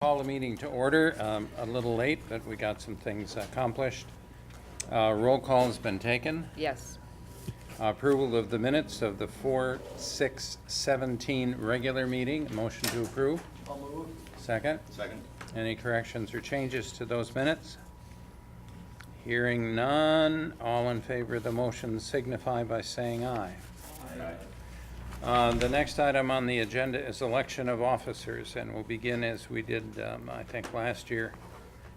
Call the meeting to order. A little late, but we got some things accomplished. Roll call has been taken. Yes. Approval of the minutes of the 4/6/17 regular meeting. Motion to approve. I'll move. Second. Second. Any corrections or changes to those minutes? Hearing none. All in favor of the motion signify by saying aye. Aye. The next item on the agenda is election of officers, and we'll begin as we did, I think, last year,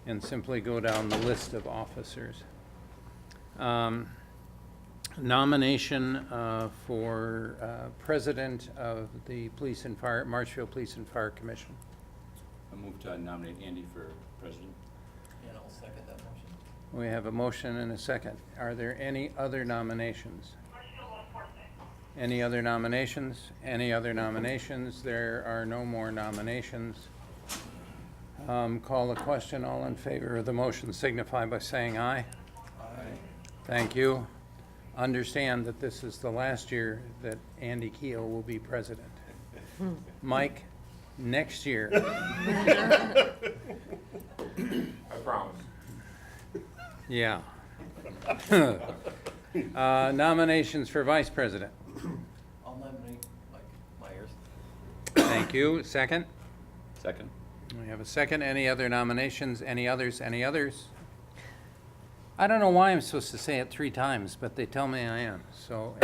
and simply go down the list of officers. Nomination for president of the Police and Fire, Marshfield Police and Fire Commission. I move to nominate Andy for president. And I'll second that motion. We have a motion and a second. Are there any other nominations? Any other nominations? Any other nominations? There are no more nominations. Call the question. All in favor of the motion signify by saying aye. Aye. Thank you. Understand that this is the last year that Andy Keel will be president. Mike, next year. I promise. Yeah. Nominations for vice president. I'll nominate Mike Myers. Thank you. Second? Second. We have a second. Any other nominations? Any others? Any others? I don't know why I'm supposed to say it 3 times, but they tell me I am. So,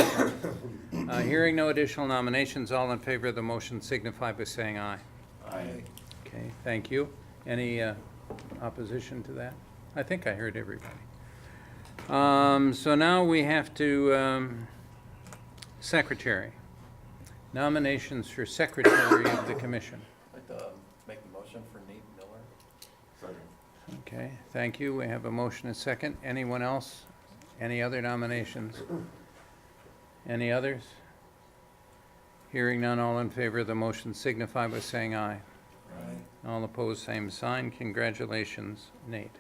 hearing no additional nominations, all in favor of the motion signify by saying aye. Aye. Okay, thank you. Any opposition to that? I think I heard everybody. So now we have to, secretary. Nominations for secretary of the commission. I'd like to make the motion for Nate Miller. Second. Okay, thank you. We have a motion and a second. Anyone else? Any other nominations? Any others? Hearing none, all in favor of the motion signify by saying aye. Aye. All opposed, same sign. Congratulations, Nate.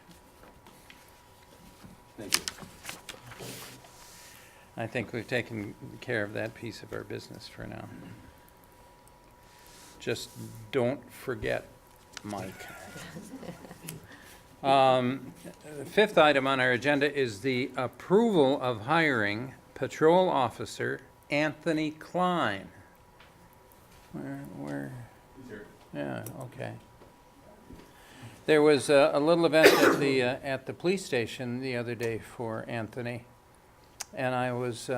Thank you. I think we've taken care of that piece of our business for now. Just don't forget Mike. Fifth item on our agenda is the approval of hiring patrol officer Anthony Klein. Where? Yeah, okay. There was a little event at the police station the other day for Anthony, and I was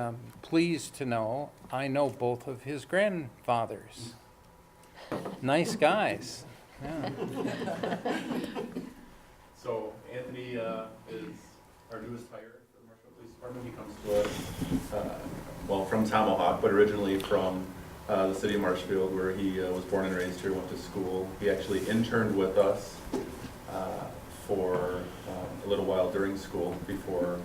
pleased to know I know both of his grandfathers. Nice guys. Yeah. So Anthony is our newest hire for the Marshfield Police Department. He comes to us, well, from Tomahawk, but originally from the city of Marshfield, where he was born and raised here, went to school. He actually interned with us for a little while during school before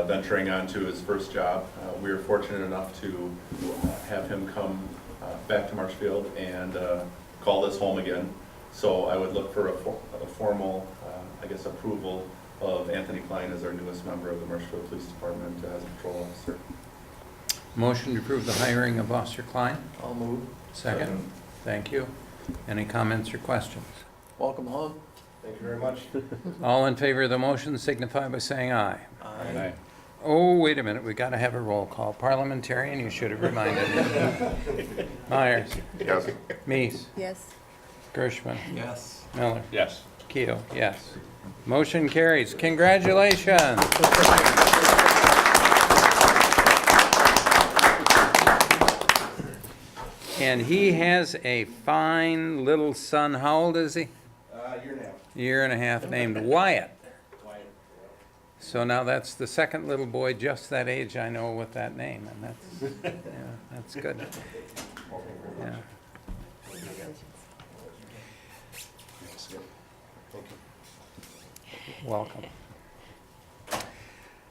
venturing on to his first job. We were fortunate enough to have him come back to Marshfield and call this home again. So I would look for a formal, I guess, approval of Anthony Klein as our newest member of the Marshfield Police Department as a patrol officer. Motion to approve the hiring of Officer Klein. I'll move. Second. Thank you. Any comments or questions? Welcome home. Thank you very much. All in favor of the motion signify by saying aye. Aye. Oh, wait a minute, we got to have a roll call. Parliamentarian, you should have reminded me. Myers. Yes. Meese. Yes. Gershman. Yes. Miller. Yes. Keel, yes. Motion carries. Congratulations. And he has a fine little son. How old is he? Year and a half. Year and a half, named Wyatt. Quiet. So now that's the second little boy just that age I know with that name, and that's, yeah, that's good. Yeah. Welcome.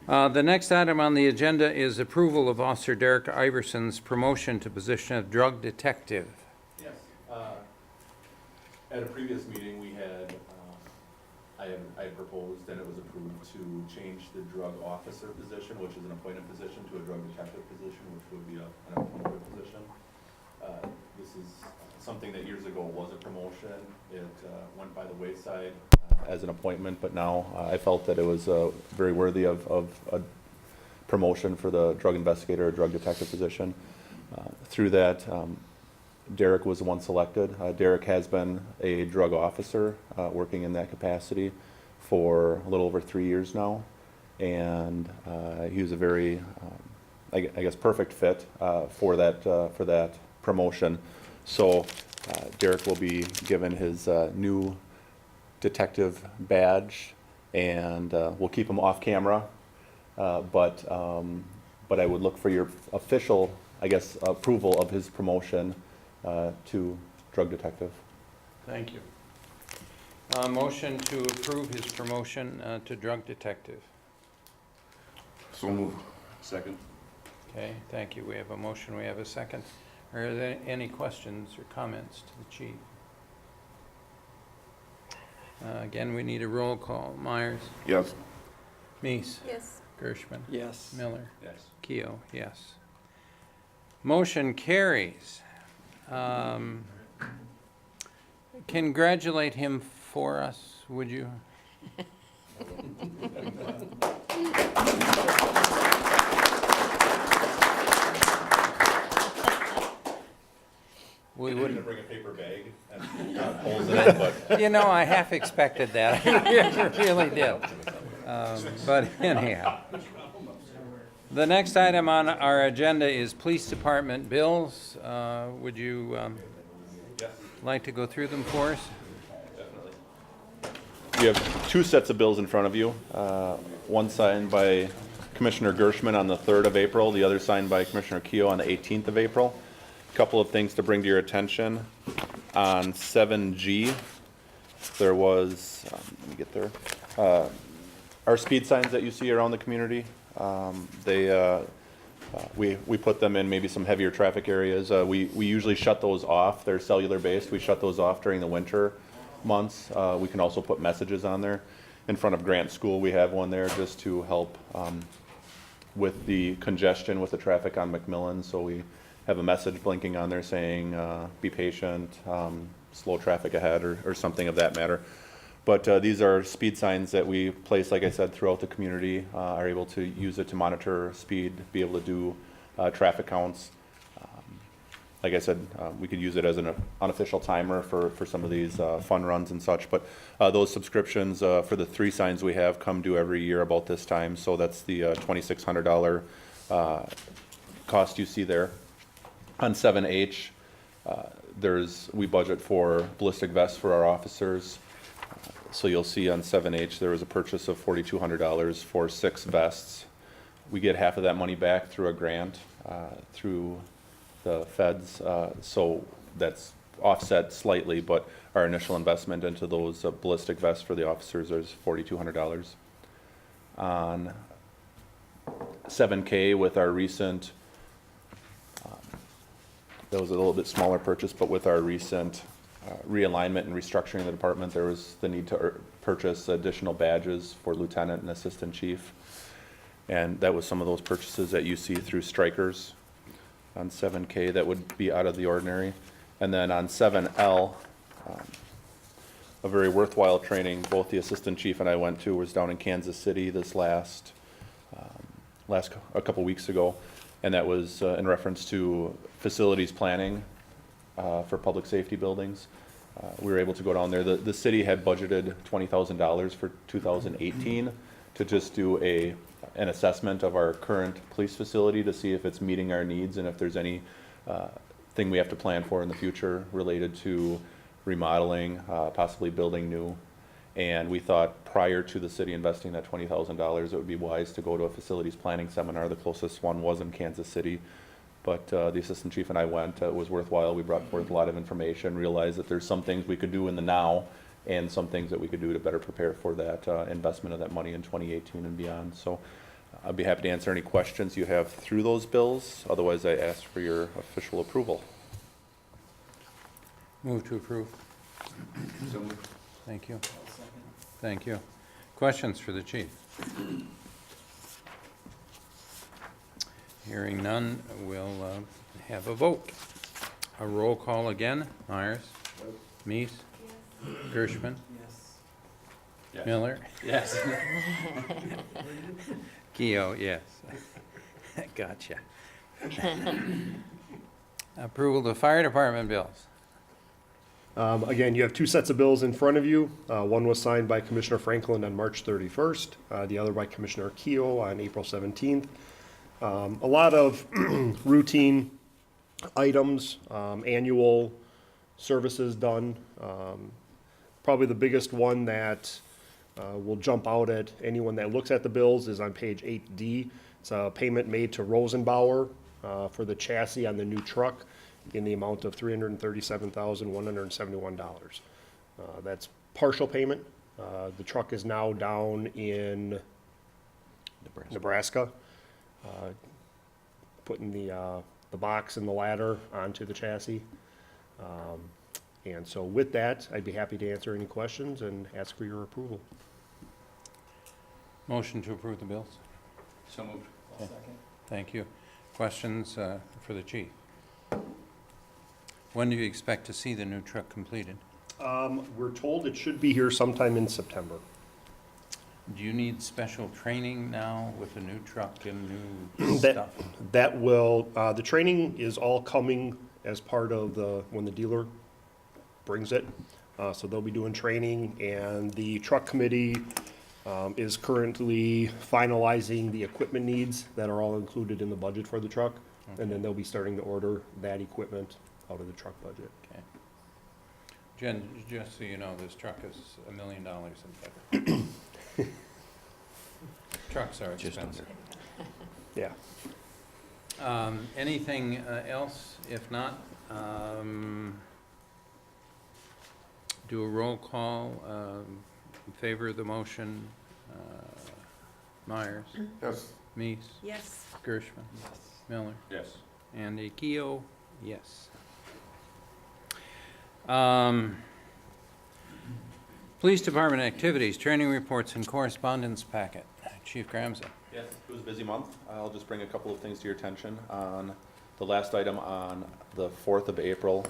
The next item on the agenda is approval of Officer Derek Iverson's promotion to position of drug detective. Yes. At a previous meeting, we had, I had proposed and it was approved to change the drug officer position, which is an appointed position, to a drug detective position, which would be an appointed position. The This is something that years ago was a promotion. It went by the wayside as an appointment, but now I felt that it was very worthy of a promotion for the drug investigator or drug detective position. Through that, Derek was the one selected. Derek has been a drug officer working in that capacity for a little over 3 years now, and he was a very, I guess, perfect fit for that promotion. So Derek will be given his new detective badge, and we'll keep him off camera. But I would look for your official, I guess, approval of his promotion to drug detective. Thank you. Motion to approve his promotion to drug detective. So move. Second. Okay, thank you. We have a motion, we have a second. Are there any questions or comments to the chief? Again, we need a roll call. Myers? Yes. Meese? Yes. Gershman? Yes. Miller? Yes. Keo, yes. Motion carries. Congratulate him for us, would you? We I'm wouldn't. gonna bring a paper bag and holes in it, but You know, I half expected that. I really did. But anyhow. The next item on our agenda is police department bills. Would you yes. like to go through them for us? You have two sets of bills in front of you. One signed by Commissioner Gershman on the 3rd of April, the other signed by Commissioner Keo on the 18th of April. Couple of things to bring to your attention. On 7G, there was, let me get there, our speed signs that you see around the community. We put them in maybe some heavier traffic areas. We usually shut those off. They're cellular based. We shut those off during the winter months. We can also put messages on there. In front of Grant School, we have one there just to help with the congestion with the traffic on McMillan. So we have a message blinking on there saying, be patient, slow traffic ahead, or something of that matter. But these are speed signs that we place, like I said, throughout the community, are able to use it to monitor speed, be able to do traffic counts. Like I said, we could use it as an unofficial timer for some of these fun runs and such. But those subscriptions for the 3 signs we have come due every year about this time. So that's the $2,600 cost you see there. On 7H, we budget for ballistic vests for our officers. So you'll see on 7H, there was a purchase of $4,200 for 6 vests. We get half of that money back through a grant through the feds. So that's offset slightly, but our initial investment into those ballistic vests for the officers is $4,200. On 7K with our recent, that was a little bit smaller purchase, but with our recent realignment and restructuring of the department, there was the need to purchase additional badges for lieutenant and assistant chief. And that was some of those purchases that you see through strikers on 7K that would be out of the ordinary. And then on 7L, a very worthwhile training both the assistant chief and I went to was down in Kansas City this a couple weeks ago. And that was in reference to facilities planning for public safety buildings. We were able to go down there. The city had budgeted $20,000 for 2018 to just do an assessment of our current police facility to see if it's meeting our needs and if there's any thing we have to plan for in the future related to remodeling, possibly building new. And we thought prior to the city investing that $20,000, it would be wise to go to a facilities planning seminar. The closest one was in Kansas City. But the assistant chief and I went. It was worthwhile. We brought forth a lot of information, realized that there's some things we could do in the now and some things that we could do to better prepare for that investment of that money in 2018 and beyond. So I'd be happy to answer any questions you have through those bills. Otherwise, I ask for your official approval. Move to approve. So moved. Thank you. Thank you. Questions for the chief? Hearing none, we'll have a vote. A roll call again. Myers? Meese? Gershman? Yes. Miller? Yes. Keo, yes. Gotcha. Approval of fire department bills. Again, you have two sets of bills in front of you. One was signed by Commissioner Franklin on March 31st, the other by Commissioner Keough on April 17th. A lot of routine items, annual services done. Probably the biggest one that will jump out at anyone that looks at the bills is on page 8D. It's a payment made to Rosenbauer for the chassis on the new truck in the amount of $337,171. That's partial payment. The truck is now down in Nebraska, putting the box and the ladder onto the chassis. And so with that, I'd be happy to answer any questions and ask for your approval. Motion to approve the bills. So moved. Thank you. Questions for the chief? When do you expect to see the new truck completed? We're told it should be here sometime in September. Do you need special training now with the new truck and new That- stuff? That will, the training is all coming as part of when the dealer brings it. So they'll be doing training, and the truck committee is currently finalizing the equipment needs that are all included in the budget for the truck. And then they'll be starting to order that equipment out of the truck budget. Okay. Jen, just so you know, this truck is $1 million in better. Trucks are expensive. Yeah. Anything else? If not, do a roll call in favor of the motion. Myers? Yes. Meese? Yes. Gershman? Miller? Yes. And Keough, yes. Police Department activities, training reports, and correspondence packet. Chief Gramza. Yes, it was a busy month. I'll just bring a couple of things to your attention. On the last item on the 4th of April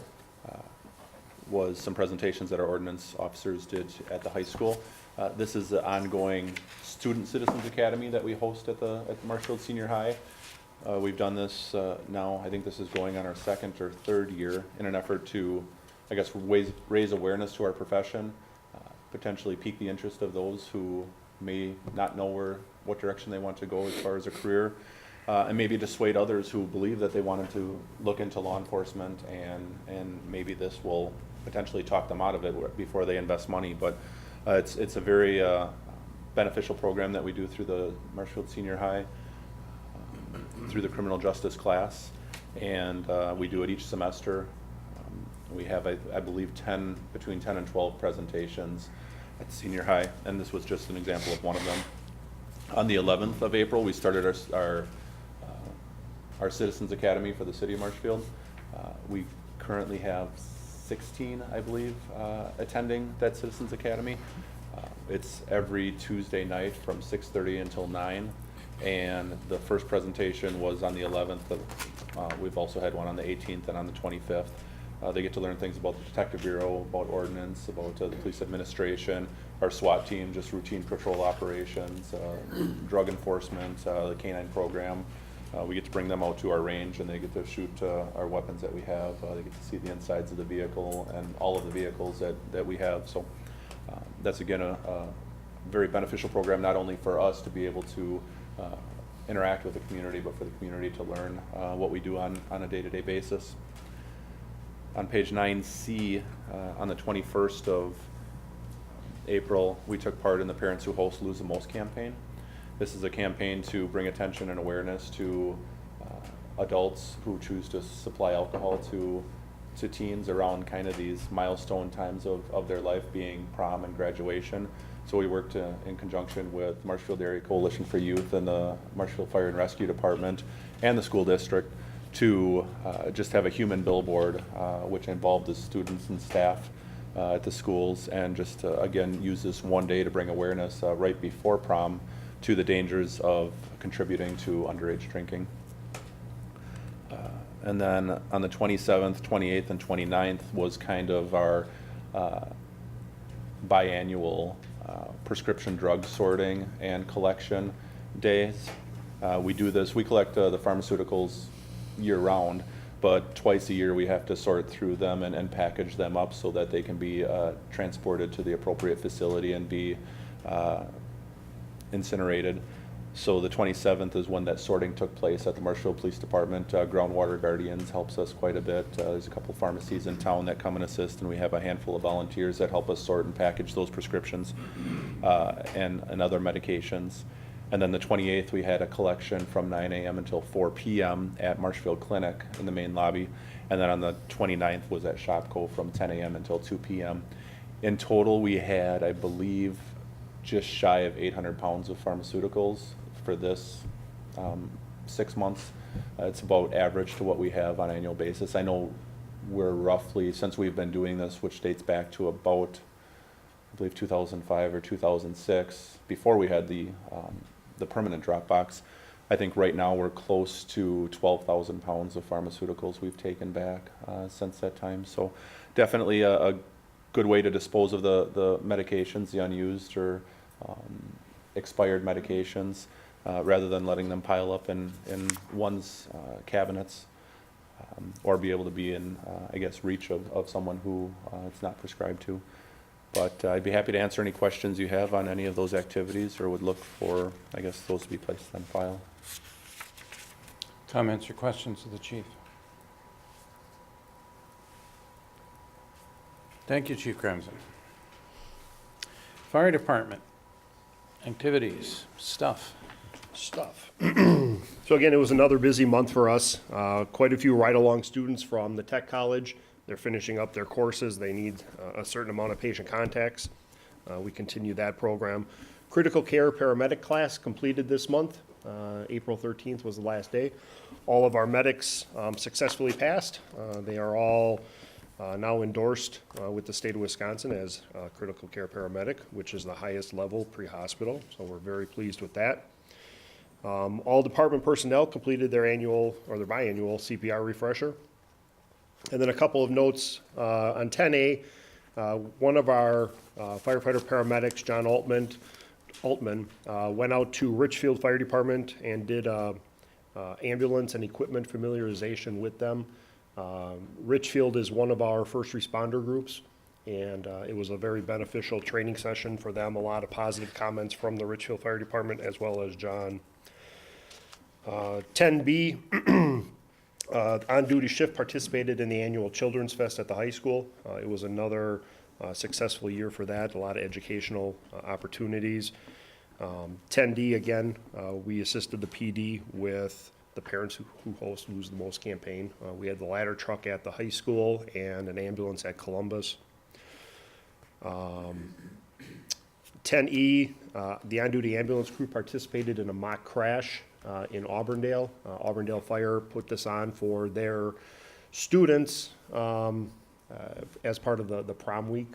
was some presentations that our ordinance officers did at the high school. This is the ongoing Student Citizens Academy that we host at the Marshfield Senior High. We've done this now, I think this is going on our second or third year in an effort to, I guess, raise awareness to our profession, potentially pique the interest of those who may not know what direction they want to go as far as a career, and maybe dissuade others who believe that they wanted to look into law enforcement, and maybe this will potentially talk them out of it before they invest money. But it's a very beneficial program that we do through the Marshfield Senior High, through the criminal justice class, and we do it each semester. We have, I believe, between 10 and 12 presentations at senior high, and this was just an example of one of them. On the 11th of April, we started our Citizens Academy for the city of Marshfield. We currently have 16, I believe, attending that Citizens Academy. It's every Tuesday night from 6:30 until 9. And the first presentation was on the 11th. We've also had one on the 18th and on the 25th. They get to learn things about the Detective Bureau, about ordinance, about the police administration, our SWAT team, just routine patrol operations, drug enforcement, the canine program. We get to bring them out to our range, and they get to shoot our weapons that we have. They get to see the insides of the vehicle and all of the vehicles that we have. So that's, again, a very beneficial program, not only for us to be able to interact with the community, but for the community to learn what we do on a day-to-day basis. On page 9C, on the 21st of April, we took part in the Parents Who Host Lose the Most campaign. This is a campaign to bring attention and awareness to adults who choose to supply alcohol to teens around kind of these milestone times of their life, being prom and graduation. So we worked in conjunction with Marshfield Area Coalition for Youth and the Marshfield Fire and Rescue Department and the school district to just have a human billboard, which involved the students and staff at the schools, and just again use this one day to bring awareness right before prom to the dangers of contributing to underage drinking. And then on the 27th, 28th, and 29th was kind of our biannual prescription drug sorting and collection days. We do this, we collect the pharmaceuticals year-round, but twice a year we have to sort through them and package them up so that they can be transported to the appropriate facility and be incinerated. So the 27th is when that sorting took place at the Marshfield Police Department. Groundwater Guardians helps us quite a bit. There's a couple pharmacies in town that come and assist, and we have a handful of volunteers that help us sort and package those prescriptions and other medications. And then the 28th, we had a collection from 9 a.m. until 4 p.m. at Marshfield Clinic in the main lobby. And then on the 29th was at Shopko from 10 a.m. until 2 p.m. In total, we had, I believe, just shy of 800 pounds of pharmaceuticals for this 6 months. It's about average to what we have on an annual basis. I know we're roughly, since we've been doing this, which dates back to about, I believe 2005 or 2006, before we had the permanent drop box, I think right now we're close to 12,000 pounds of pharmaceuticals we've taken back since that time. So definitely a good way to dispose of the medications, the unused or expired medications, rather than letting them pile up in one's cabinets, or be able to be in, I guess, reach of someone who it's not prescribed to. But I'd be happy to answer any questions you have on any of those activities, or would look for, I guess, those to be placed on file. Comments or questions of the chief? Thank you, Chief Grimson. Fire Department, activities, stuff. So again, it was another busy month for us. Quite a few ride-along students from the Tech College. They're finishing up their courses. They need a certain amount of patient contacts. We continue that program. Critical care paramedic class completed this month. April 13th was the last day. All of our medics successfully passed. They are all now endorsed with the state of Wisconsin as critical care paramedic, which is the highest level pre-hospital. So we're very pleased with that. All department personnel completed their annual or their biannual CPR refresher. And then a couple of notes on 10A. One of our firefighter paramedics, John Altman, went out to Richfield Fire Department and did ambulance and equipment familiarization with them. Richfield is one of our first responder groups, and it was a very beneficial training session for them. A lot of positive comments from the Richfield Fire Department as well as John. 10B, on-duty shift participated in the annual Children's Fest at the high school. It was another successful year for that, a lot of educational opportunities. 10D, again, we assisted the PD with the Parents Who Host Lose the Most campaign. We had the ladder truck at the high school and an ambulance at Columbus. 10E, the on-duty ambulance crew participated in a mock crash in Auburndale. Auburndale Fire put this on for their students as part of the prom week.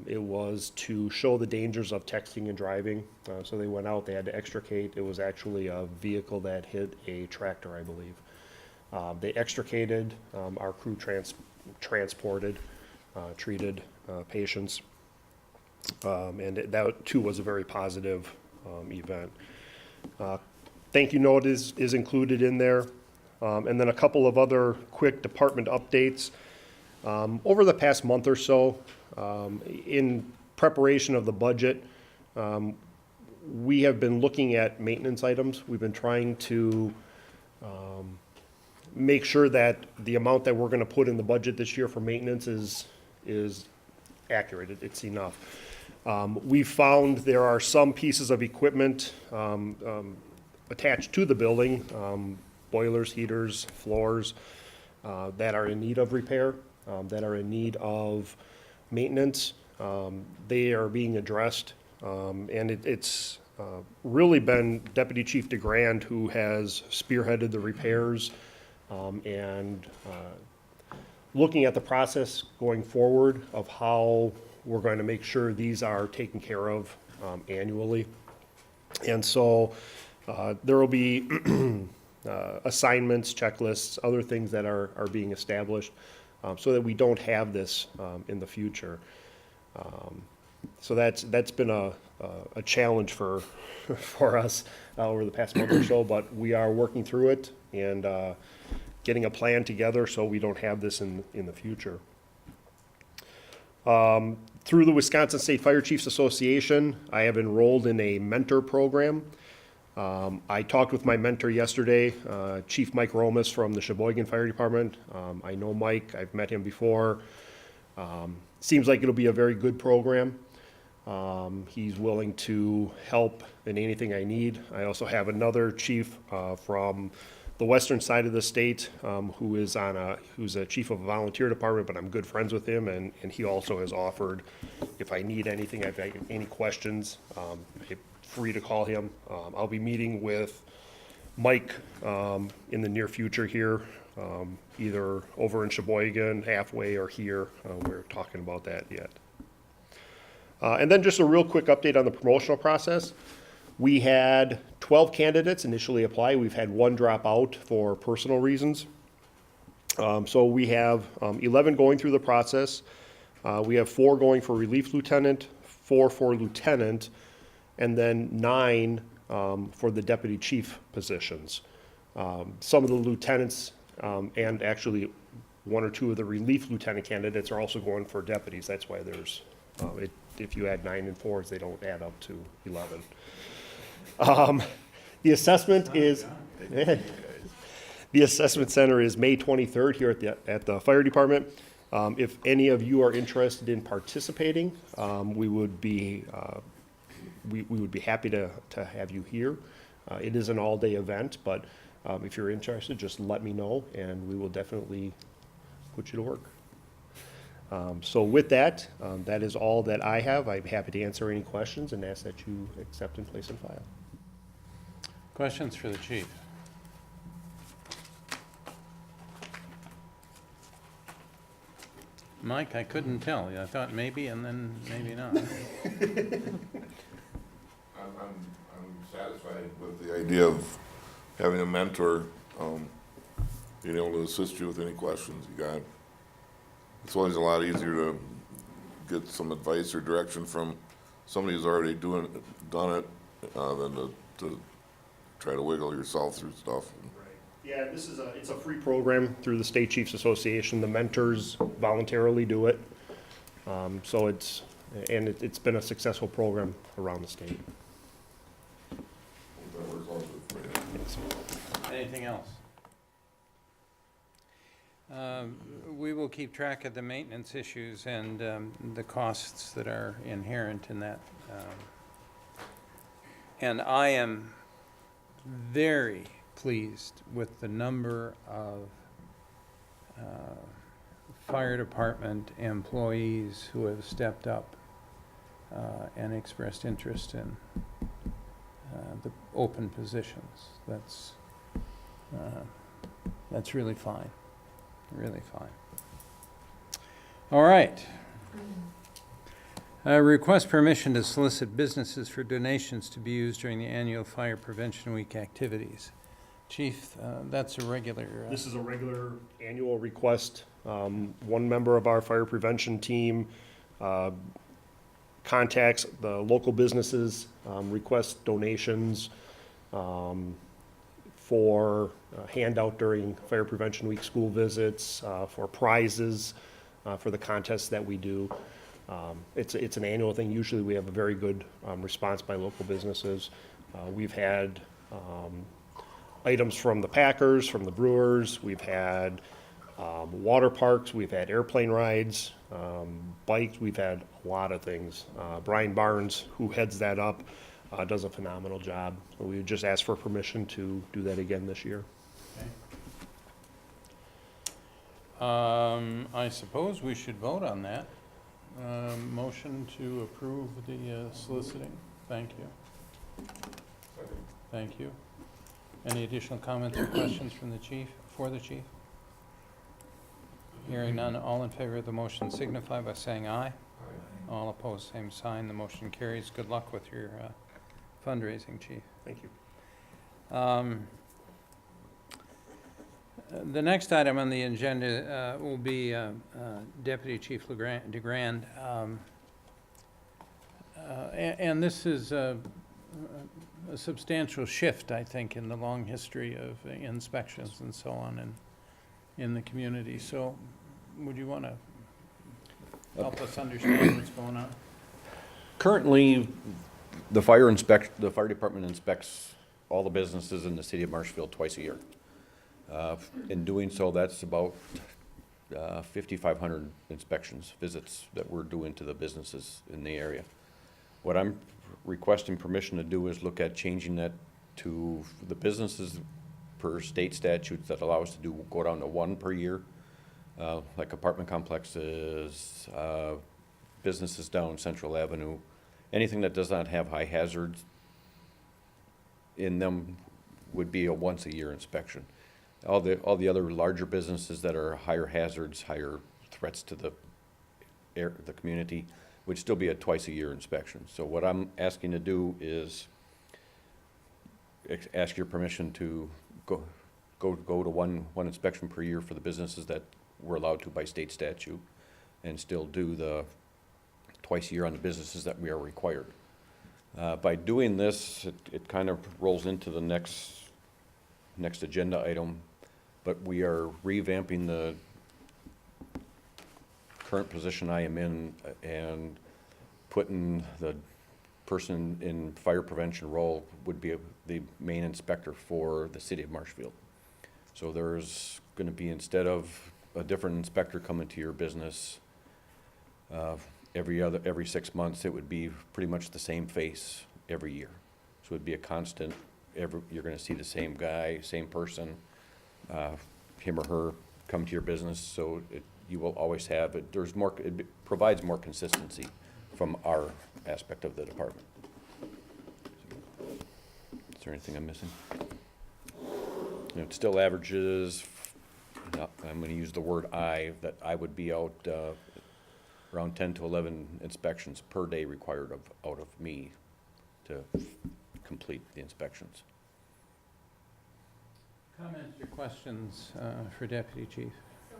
It was to show the dangers of texting and driving. So they went out, they had to extricate. It was actually a vehicle that hit a tractor, I believe. They extricated, our crew transported, treated patients. And that too was a very positive event. Thank you note is included in there. And then a couple of other quick department updates. Over the past month or so, in preparation of the budget, we have been looking at maintenance items. We've been trying to make sure that the amount that we're going to put in the budget this year for maintenance is accurate. It's enough. We found there are some pieces of equipment attached to the building, boilers, heaters, floors, that are in need of repair, that are in need of maintenance. They are being addressed, and it's really been Deputy Chief DeGrand who has spearheaded the repairs, and looking at the process going forward of how we're going to make sure these are taken care of annually. And so there will be assignments, checklists, other things that are being established, so that we don't have this in the future. So that's been a challenge for us over the past month or so, but we are working through it and getting a plan together so we don't have this in the future. Through the Wisconsin State Fire Chiefs Association, I have enrolled in a mentor program. I talked with my mentor yesterday, Chief Mike Romas from the Sheboygan Fire Department. I know Mike, I've met him before. Seems like it'll be a very good program. He's willing to help in anything I need. I also have another chief from the western side of the state who's a chief of a volunteer department, but I'm good friends with him, and he also has offered if I need anything, if I have any questions, I'm free to call him. I'll be meeting with Mike in the near future here, either over in Sheboygan, halfway, or here. We're talking about that yet. And then just a real quick update on the promotional process. We had 12 candidates initially apply. We've had one drop out for personal reasons. So we have 11 going through the process. We have 4 going for relief lieutenant, 4 for lieutenant, and then 9 for the deputy chief positions. Some of the lieutenants and actually 1 or 2 of the relief lieutenant candidates are also going for deputies. That's why there's, if you add 9 and 4s, they don't add up to 11. The assessment is, the assessment center is May 23rd here at the fire department. If any of you are interested in participating, we would be happy to have you here. It is an all-day event, but if you're interested, just let me know and we will definitely put you to work. So with that, that is all that I have. I'm happy to answer any questions and ask that you accept and place in file. Questions for the chief? Mike, I couldn't tell. I thought maybe and then maybe not. I'm satisfied with the idea of having a mentor, being able to assist you with any questions you got. It's always a lot easier to get some advice or direction from somebody who's already done it, than to try to wiggle yourself through stuff. Yeah, it's a free program through the State Chiefs Association. The mentors voluntarily do it. So it's been a successful program around the state. That works also for you. Anything else? We will keep track of the maintenance issues and the costs that are inherent in that. And I am very pleased with the number of fire department employees who have stepped up and expressed interest in the open positions. That's really fine, really fine. All right. Request permission to solicit businesses for donations to be used during the annual Fire Prevention Week activities. Chief, that's a regular. This is a regular annual request. One member of our fire prevention team contacts the local businesses, requests donations for handout during Fire Prevention Week school visits, for prizes, for the contests that we do. It's an annual thing. Usually we have a very good response by local businesses. We've had items from the Packers, from the Brewers. We've had water parks. We've had airplane rides, bikes. We've had a lot of things. Brian Barnes, who heads that up, does a phenomenal job. So we would just ask for permission to do that again this year. I suppose we should vote on that. Motion to approve the soliciting. Thank you. Thank you. Any additional comments or questions from the chief, for the chief? Hearing none, all in favor of the motion signify by saying aye. All opposed, same sign. The motion carries. Good luck with your fundraising, chief. Thank you. The next item on the agenda will be Deputy Chief DeGrand. And this is a substantial shift, I think, in the long history of inspections and so on in the community. So would you want to help us understand what's going on? Currently, the fire department inspects all the businesses in the city of Marshfield twice a year. In doing so, that's about 5,500 inspections, visits that we're doing to the businesses in the area. What I'm requesting permission to do is look at changing that to the businesses per state statutes that allow us to go down to one per year, like apartment complexes, businesses down Central Avenue, anything that does not have high hazards in them would be a once-a-year inspection. All the other larger businesses that are higher hazards, higher threats to the community would still be a twice-a-year inspection. So what I'm asking to do is ask your permission to go to one inspection per year for the businesses that we're allowed to by state statute, and still do the twice a year on the businesses that we are required. By doing this, it kind of rolls into the next agenda item, but we are revamping the current position I am in and putting the person in fire prevention role would be the main inspector for the city of Marshfield. So there's going to be, instead of a different inspector coming to your business every 6 months, it would be pretty much the same face every year. So it'd be a constant, you're going to see the same guy, same person, him or her come to your business. So you will always have it. It provides more consistency from our aspect of the department. Is there anything I'm missing? It still averages, I'm going to use the word that I would be out around 10 to 11 inspections per day required out of me to complete the inspections. Comments or questions for Deputy Chief? So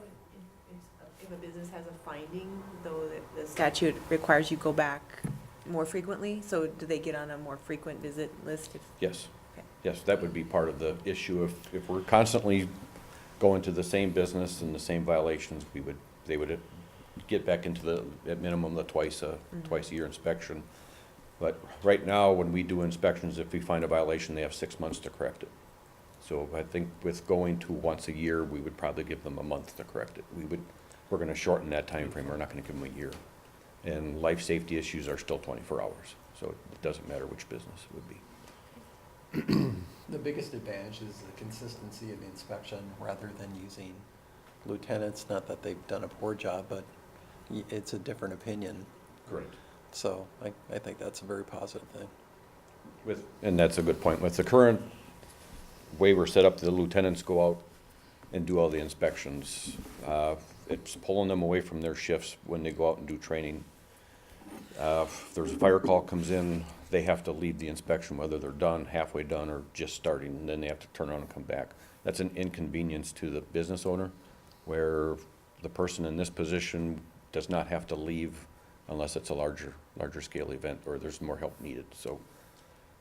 if a business has a finding, though the statute requires you go back more frequently, so do they get on a more frequent visit list? Yes. Okay. Yes, that would be part of the issue. If we're constantly going to the same business and the same violations, they would get back into at minimum the twice a year inspection. But right now, when we do inspections, if we find a violation, they have 6 months to correct it. So I think with going to once a year, we would probably give them a month to correct it. We're going to shorten that time frame. We're not going to give them a year. And life safety issues are still 24 hours. So it doesn't matter which business it would be. The biggest advantage is the consistency of the inspection rather than using lieutenants. Not that they've done a poor job, but it's a different opinion. Correct. So I think that's a very positive thing. And that's a good point. With the current way we're set up, the lieutenants go out and do all the inspections. It's pulling them away from their shifts when they go out and do training. If there's a fire call comes in, they have to leave the inspection, whether they're done, halfway done, or just starting, and then they have to turn around and come back. That's an inconvenience to the business owner, where the person in this position does not have to leave unless it's a larger scale event or there's more help needed. So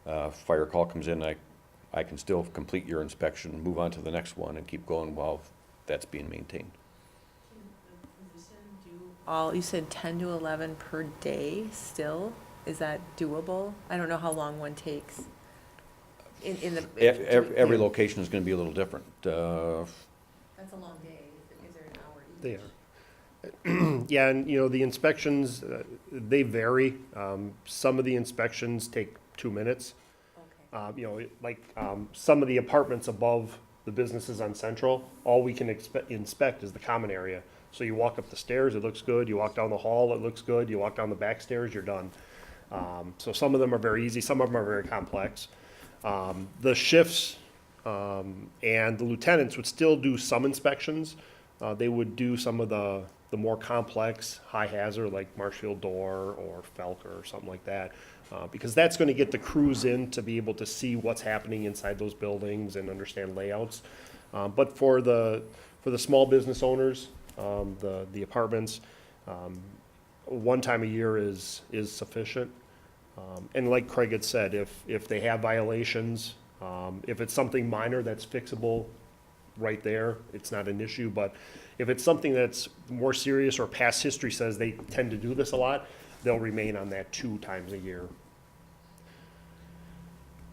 fire call comes in, I can still complete your inspection, move on to the next one, and keep going while that's being maintained. You said 10 to 11 per day still? Is that doable? I don't know how long one takes. Every location is going to be a little different. That's a long day. Is there an hour each? They are. Yeah, and the inspections, they vary. Some of the inspections take 2 minutes. Okay. Some of the apartments above the businesses on Central, all we can inspect is the common area. So you walk up the stairs, it looks good. You walk down the hall, it looks good. You walk down the back stairs, you're done. So some of them are very easy, some of them are very complex. The shifts and the lieutenants would still do some inspections. They would do some of the more complex, high hazard, like Marshfield Door or Felker or something like that, because that's going to get the crews in to be able to see what's happening inside those buildings and understand layouts. But for the small business owners, the apartments, one time a year is sufficient. And like Craig had said, if they have violations, if it's something minor that's fixable right there, it's not an issue. But if it's something that's more serious or past history says they tend to do this a lot, they'll remain on that 2 times a year.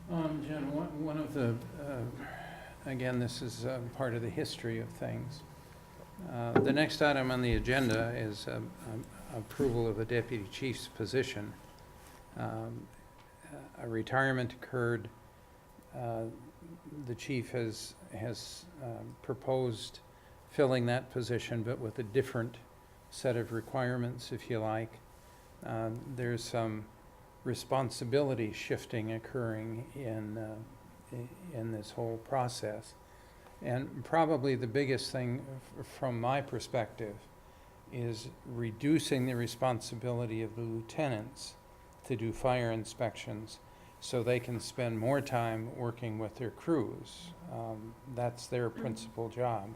Jen, one of the, again, this is part of the history of things. The next item on the agenda is approval of the deputy chief's position. A retirement occurred. The chief has proposed filling that position, but with a different set of requirements, if you like. There's some responsibility shifting occurring in this whole process. And probably the biggest thing from my perspective is reducing the responsibility of the lieutenants to do fire inspections so they can spend more time working with their crews. That's their principal job.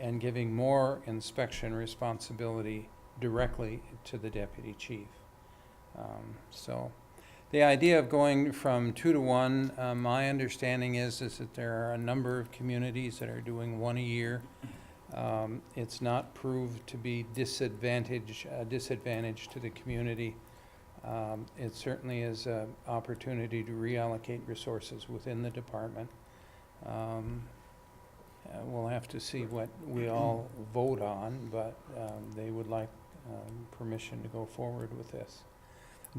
And giving more inspection responsibility directly to the deputy chief. So the idea of going from 2 to 1, my understanding is that there are a number of communities that are doing 1 a year. It's not proved to be a disadvantage to the community. It certainly is an opportunity to reallocate resources within the department. We'll have to see what we all vote on, but they would like permission to go forward with this.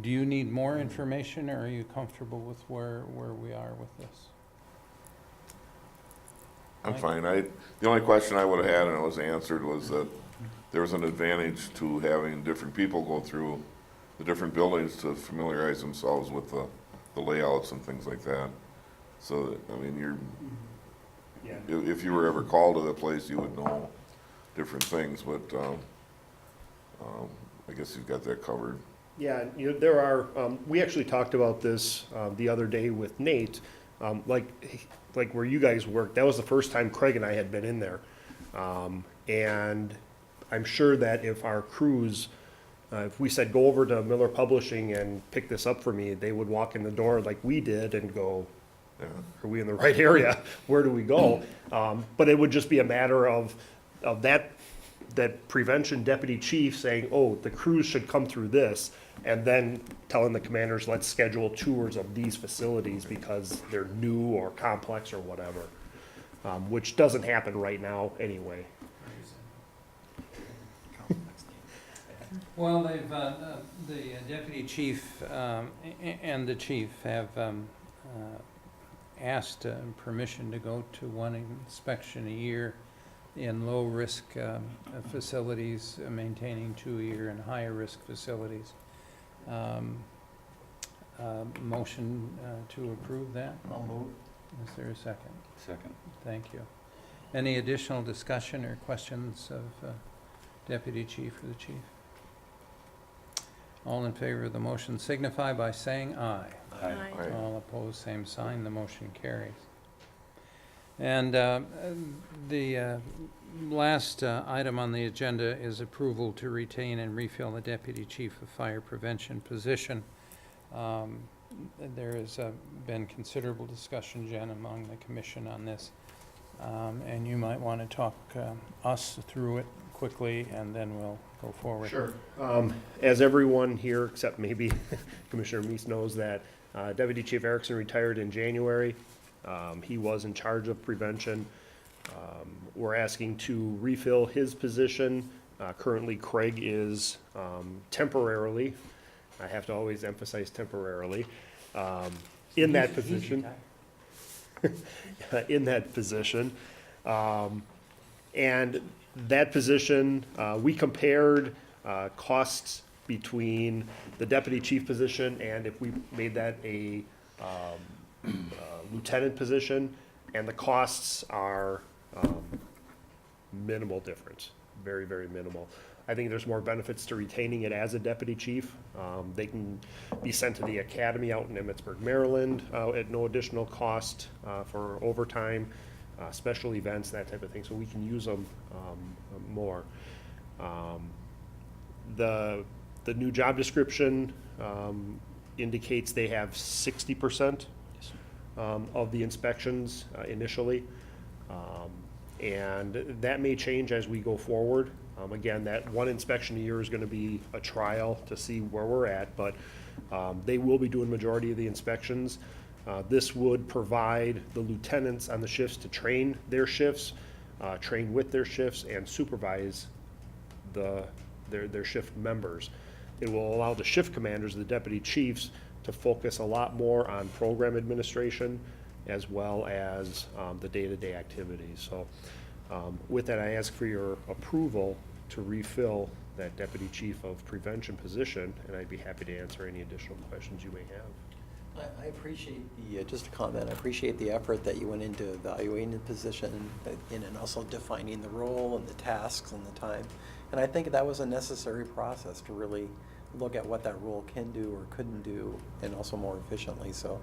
Do you need more information, or are you comfortable with where we are with this? I'm fine. The only question I would have had, and it was answered, was that there was an advantage to having different people go through the different buildings to familiarize themselves with the layouts and things like that. So, that, I mean, if you were ever called to the place, you would know different things, but I guess you've got that covered. Yeah, there are, we actually talked about this the other day with Nate, like where you guys work, that was the first time Craig and I had been in there. And I'm sure that if our crews, if we said, go over to Miller Publishing and pick this up for me, they would walk in the door like we did and go, are we in the right area? Where do we go? But it would just be a matter of that prevention deputy chief saying, oh, the crews should come through this, and then telling the commanders, let's schedule tours of these facilities because they're new or complex or whatever, which doesn't happen right now anyway. Well, they've, the deputy chief and the chief have asked permission to go to 1 inspection a year in low-risk facilities, maintaining 2 a year in higher-risk facilities. Motion to approve that? I'll move. Is there a second? Second. Thank you. Any additional discussion or questions of Deputy Chief or the Chief? All in favor of the motion signify by saying aye. Aye. Aye. All opposed, same sign. The motion carries. And the last item on the agenda is approval to retain and refill the Deputy Chief of Fire Prevention position. There has been considerable discussion, Jen, among the commission on this. And you might want to talk us through it quickly, and then we'll go forward. Sure. As everyone here, except maybe Commissioner Meese, knows that Deputy Chief Erickson retired in January. He was in charge of prevention. We're asking to refill his position. Currently, Craig is temporarily, I have to always emphasize temporarily, in that position. In that position. And that position, we compared costs between the deputy chief position and if we made that a lieutenant position, and the costs are minimal difference, very, very minimal. I think there's more benefits to retaining it as a deputy chief. They can be sent to the academy out in Emmitsburg, Maryland, at no additional cost for overtime. special events, that type of thing, so we can use them more. The new job description indicates they have 60% of the inspections initially. And that may change as we go forward. Again, that one inspection a year is gonna be a trial to see where we're at, but they will be doing majority of the inspections. This would provide the lieutenants on the shifts to train their shifts, train with their shifts, and supervise their shift members. It will allow the shift commanders, the deputy chiefs, to focus a lot more on program administration as well as the day-to-day activities. So with that, I ask for your approval to refill that deputy chief of prevention position, and I'd be happy to answer any additional questions you may have. I appreciate just a comment, I appreciate the effort that you went into evaluating the position and also defining the role and the tasks and the time. And I think that was a necessary process to really look at what that role can do or couldn't do, and also more efficiently. So,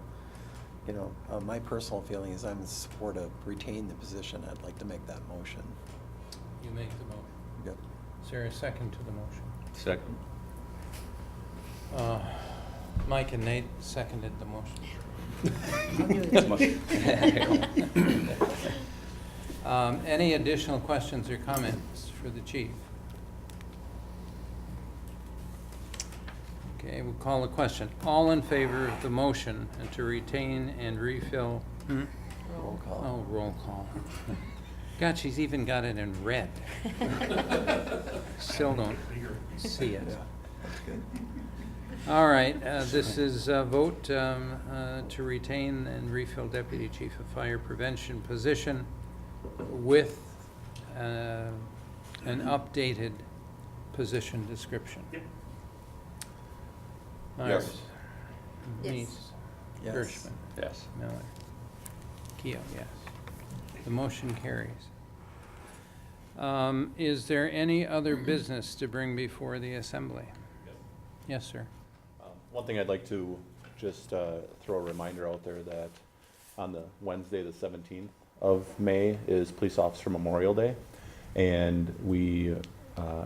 you know, my personal feeling is I'm in support of retaining the position. I'd like to make that motion. You make the motion. Yep. Is there a second to the motion? Second. Mike and Nate seconded the motion. Any additional questions or comments for the chief? Okay, we'll call the question. All in favor of the motion and to retain and refill? Roll call. Oh, roll call. God, she's even got it in red. Still don't see it. That's good. All right, this is a vote to retain and refill Deputy Chief of Fire Prevention position with an updated position description. Myers. Yes. Meese. Yes. Gershman. Yes. Miller. Keo, yes. The motion carries. Is there any other business to bring before the assembly? Yes, sir. One thing I'd like to just throw a reminder out there that on the Wednesday, the 17th of May is Police Officer Memorial Day. And we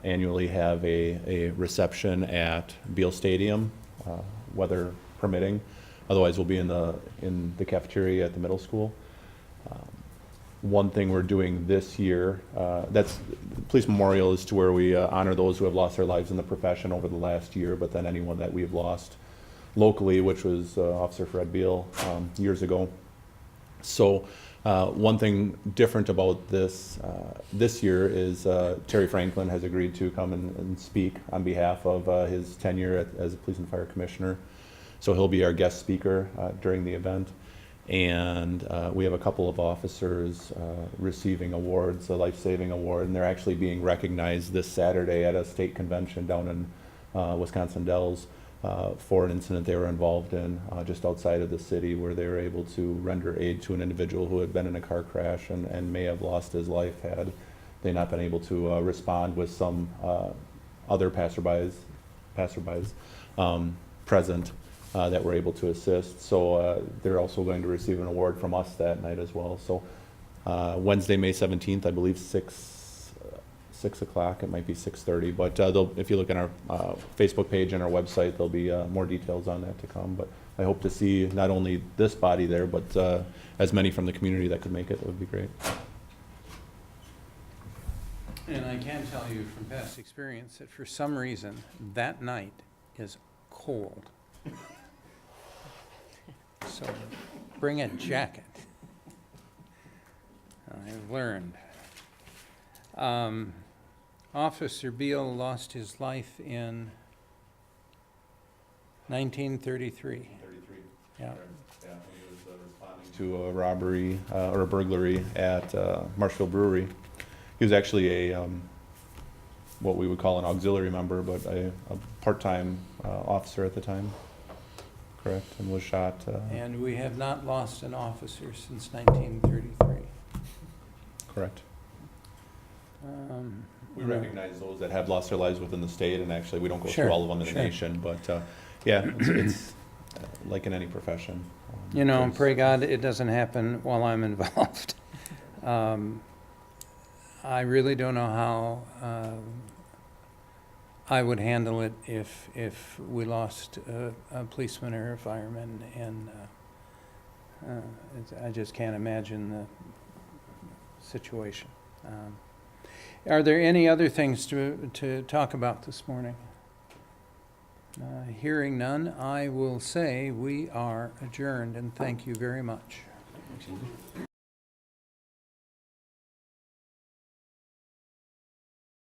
annually have a reception at Beal Stadium, weather permitting. Otherwise, we'll be in the cafeteria at the middle school. One thing we're doing this year, that's Police Memorial is to where we honor those who have lost their lives in the profession over the last year, but then anyone that we've lost locally, which was Officer Fred Beal years ago. So one thing different about this year is Terry Franklin has agreed to come and speak on behalf of his tenure as a police and fire commissioner. So he'll be our guest speaker during the event. And we have a couple of officers receiving awards, a life-saving award, and they're actually being recognized this Saturday at a state convention down in Wisconsin Dells for an incident they were involved in just outside of the city, where they were able to render aid to an individual who had been in a car crash and may have lost his life had they not been able to respond with some other passerbys present. That we're able to assist. So they're also going to receive an award from us that night as well. So Wednesday, May 17th, I believe 6 o'clock, it might be 6:30, but if you look on our Facebook page and our website, there'll be more details on that to come. But I hope to see not only this body there, but as many from the community that could make it. That would be great. And I can tell you from past experience that for some reason, that night is cold. So bring a jacket. I've learned. Officer Beal lost his life in 1933. Yeah. Yeah, he was responding to a robbery or a burglary at Marshfield Brewery. He was actually a what we would call an auxiliary member, but a part-time officer at the time. Correct, and was shot. And we have not lost an officer since 1933. Correct. We recognize those that have lost their lives within the state, and actually we don't go Sure, through all of them in sure. the nation, but yeah, it's like in any profession. You know, there's- pray God it doesn't happen while I'm involved. I really don't know how I would handle it if we lost a policeman or a fireman, and I just can't imagine the situation. Are there any other things to talk about this morning? Hearing none, I will say we are adjourned, and thank you very much. Thanks, Andy.